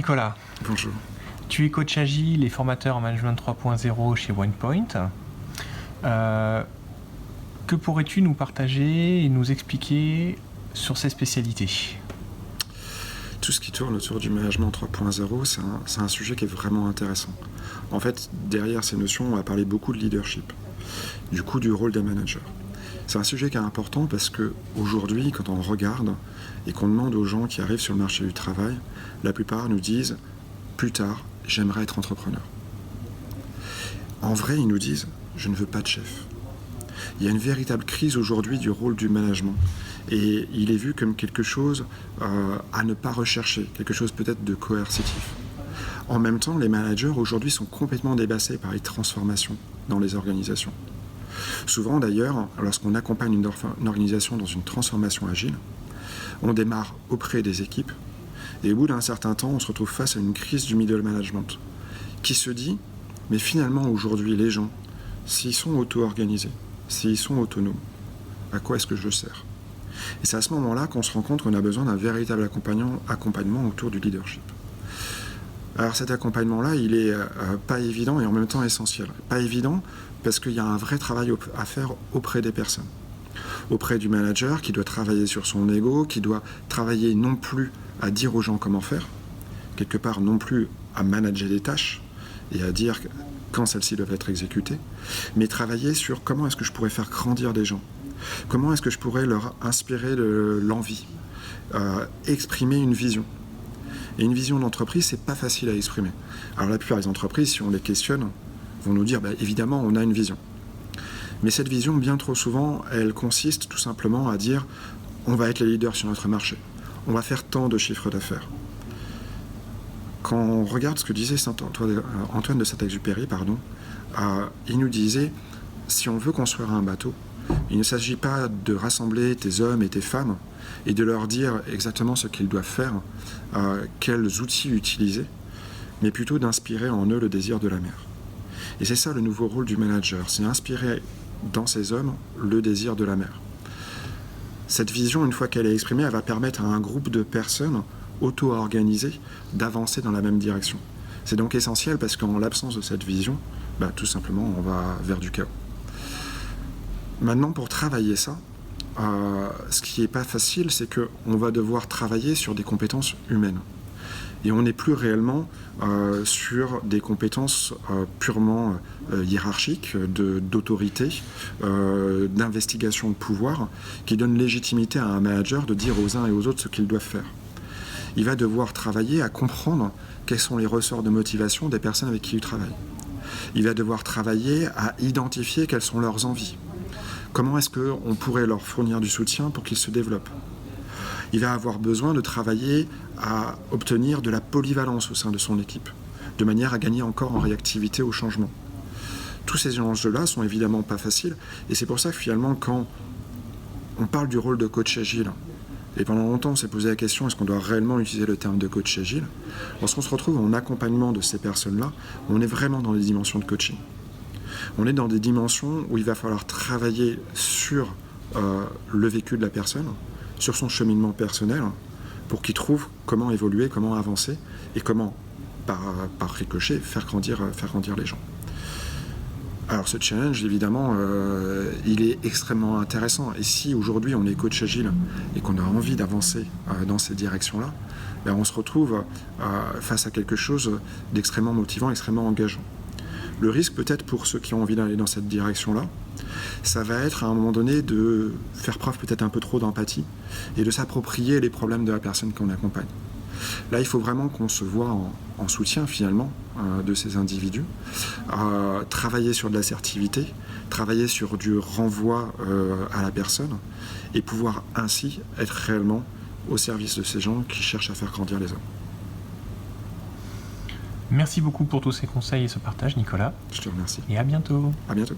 Nicolas. Bonjour. Tu es coach agile et formateur en management 3.0 chez OnePoint. Que pourrais-tu nous partager et nous expliquer sur ces spécialités ? Tout ce qui tourne autour du management 3.0, c'est un sujet qui est vraiment intéressant. En fait, derrière ces notions, on va parler beaucoup de leadership, du coup du rôle des managers. C'est un sujet qui est important parce qu'aujourd'hui, quand on regarde et qu'on demande aux gens qui arrivent sur le marché du travail, la plupart nous disent « plus tard, j'aimerais être entrepreneur ». En vrai, ils nous disent « je ne veux pas de chef ». Il y a une véritable crise aujourd'hui du rôle du management et il est vu comme quelque chose à ne pas rechercher, quelque chose peut-être de coercitif. En même temps, les managers aujourd'hui sont complètement dépassés par les transformations dans les organisations. Souvent d'ailleurs, lorsqu'on accompagne une organisation dans une transformation agile, on démarre auprès des équipes et au bout d'un certain temps, on se retrouve face à une crise du middle management qui se dit, mais finalement aujourd'hui les gens, s'ils sont auto-organisés, s'ils sont autonomes, à quoi est-ce que je sers ? Et c'est à ce moment-là qu'on se rend compte qu'on a besoin d'un véritable accompagnement autour du leadership. Alors cet accompagnement-là, il est pas évident et en même temps essentiel. Pas évident parce qu'il y a un vrai travail à faire auprès des personnes. Auprès du manager qui doit travailler sur son ego, qui doit travailler non plus à dire aux gens comment faire, quelque part non plus à manager des tâches et à dire quand celles-ci doivent être exécutées, mais travailler sur comment est-ce que je pourrais faire grandir des gens, comment est-ce que je pourrais leur inspirer de l'envie, exprimer une vision. Et une vision d'entreprise, c'est pas facile à exprimer. Alors la plupart des entreprises, si on les questionne, vont nous dire, évidemment, on a une vision. Mais cette vision, bien trop souvent, elle consiste tout simplement à dire, on va être les leaders sur notre marché, on va faire tant de chiffres d'affaires. Quand on regarde ce que disait Antoine de Saint-Exupéry, il nous disait, si on veut construire un bateau, il ne s'agit pas de rassembler tes hommes et tes femmes et de leur dire exactement ce qu'ils doivent faire, quels outils utiliser, mais plutôt d'inspirer en eux le désir de la mer. Et c'est ça le nouveau rôle du manager, c'est inspirer dans ces hommes le désir de la mer. Cette vision, une fois qu'elle est exprimée, elle va permettre à un groupe de personnes auto-organisées d'avancer dans la même direction. C'est donc essentiel parce qu'en l'absence de cette vision, tout simplement, on va vers du chaos. Maintenant, pour travailler ça, ce qui n'est pas facile, c'est qu'on va devoir travailler sur des compétences humaines. Et on n'est plus réellement sur des compétences purement hiérarchiques, d'autorité, d'investigation de pouvoir, qui donnent légitimité à un manager de dire aux uns et aux autres ce qu'ils doivent faire. Il va devoir travailler à comprendre quels sont les ressorts de motivation des personnes avec qui il travaille. Il va devoir travailler à identifier quelles sont leurs envies. Comment est-ce qu'on pourrait leur fournir du soutien pour qu'ils se développent ? Il va avoir besoin de travailler à obtenir de la polyvalence au sein de son équipe, de manière à gagner encore en réactivité au changement. Tous ces enjeux-là sont évidemment pas faciles, et c'est pour ça que finalement, quand on parle du rôle de coach agile, et pendant longtemps on s'est posé la question, est-ce qu'on doit réellement utiliser le terme de coach agile ? Lorsqu'on se retrouve en accompagnement de ces personnes-là, on est vraiment dans les dimensions de coaching. On est dans des dimensions où il va falloir travailler sur le vécu de la personne, sur son cheminement personnel, pour qu'il trouve comment évoluer, comment avancer, et comment, par ricochet, faire grandir les gens. Alors ce challenge, évidemment, il est extrêmement intéressant. Et si aujourd'hui on est coach agile et qu'on a envie d'avancer dans ces directions-là, on se retrouve face à quelque chose d'extrêmement motivant, extrêmement engageant. Le risque peut-être pour ceux qui ont envie d'aller dans cette direction-là, ça va être à un moment donné de faire preuve peut-être un peu trop d'empathie et de s'approprier les problèmes de la personne qu'on accompagne. Là, il faut vraiment qu'on se voit en soutien finalement de ces individus, travailler sur de l'assertivité, travailler sur du renvoi à la personne et pouvoir ainsi être réellement au service de ces gens qui cherchent à faire grandir les hommes. Merci beaucoup pour tous ces conseils et ce partage, Nicolas. Je te remercie. Et à bientôt. À bientôt.